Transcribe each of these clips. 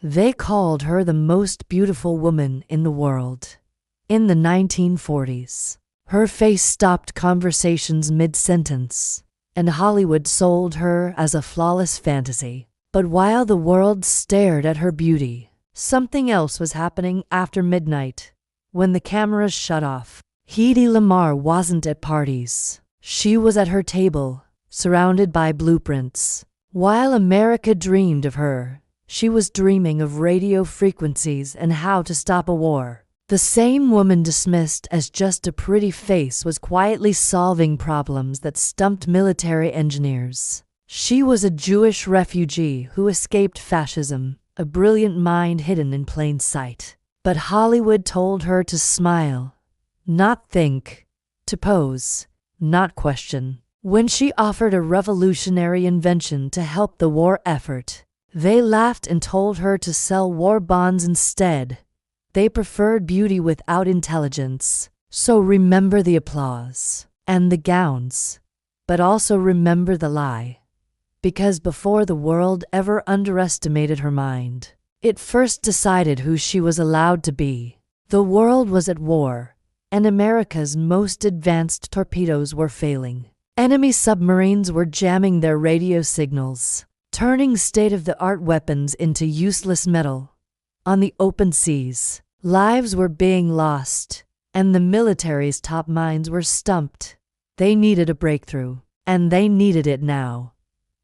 They called her the most beautiful woman in the world. In the 1940s, her face stopped conversations mid-sentence, and Hollywood sold her as a flawless fantasy. But while the world stared at her beauty, something else was happening after midnight. When the cameras shut off, Hedy Lamarr wasn't at parties. She was at her table, surrounded by blueprints. While America dreamed of her, she was dreaming of radio frequencies and how to stop a war. The same woman dismissed as just a pretty face was quietly solving problems that stumped military engineers. She was a Jewish refugee who escaped fascism, a brilliant mind hidden in plain sight. But Hollywood told her to smile, not think, to pose, not question. When she offered a revolutionary invention to help the war effort, they laughed and told her to sell war bonds instead. They preferred beauty without intelligence. So remember the applause and the gowns, but also remember the lie. Because before the world ever underestimated her mind, it first decided who she was allowed to be. The world was at war, and America's most advanced torpedoes were failing. Enemy submarines were jamming their radio signals, turning state-of-the-art weapons into useless metal. On the open seas, lives were being lost, and the military's top minds were stumped. They needed a breakthrough, and they needed it now.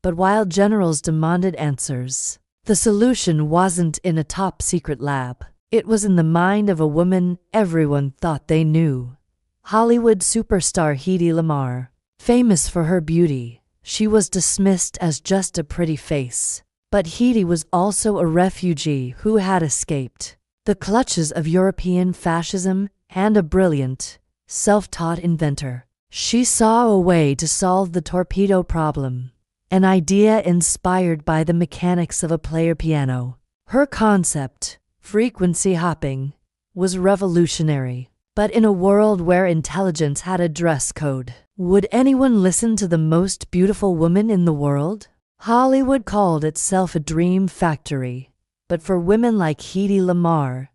But while generals demanded answers, the solution wasn't in a top-secret lab. It was in the mind of a woman everyone thought they knew. Hollywood superstar Hedy Lamarr. Famous for her beauty, she was dismissed as just a pretty face. But Hedy was also a refugee who had escaped the clutches of European fascism and a brilliant, self-taught inventor. She saw a way to solve the torpedo problem, an idea inspired by the mechanics of a player piano. Her concept, frequency hopping, was revolutionary. But in a world where intelligence had a dress code, would anyone listen to the most beautiful woman in the world? Hollywood called itself a dream factory, but for women like Hedy Lamarr,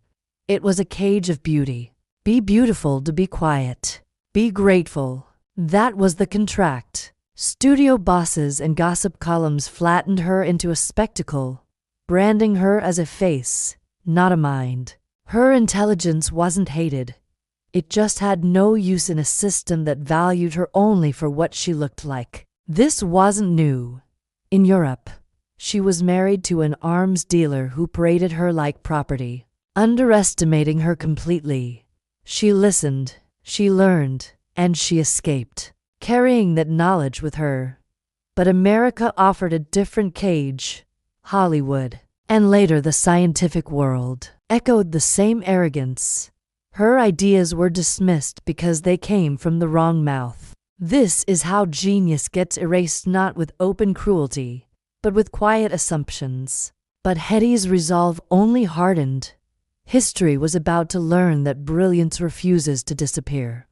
it was a cage of beauty. Be beautiful to be quiet. Be grateful. That was the contract. Studio bosses and gossip columns flattened her into a spectacle, branding her as a face, not a mind. Her intelligence wasn't hated. It just had no use in a system that valued her only for what she looked like. This wasn't new. In Europe, she was married to an arms dealer who paraded her like property, underestimating her completely. She listened, she learned, and she escaped, carrying that knowledge with her. But America offered a different cage. Hollywood, and later the scientific world, echoed the same arrogance. Her ideas were dismissed because they came from the wrong mouth. This is how genius gets erased, not with open cruelty, but with quiet assumptions. But Hedy's resolve only hardened. History was about to learn that brilliance refuses to disappear.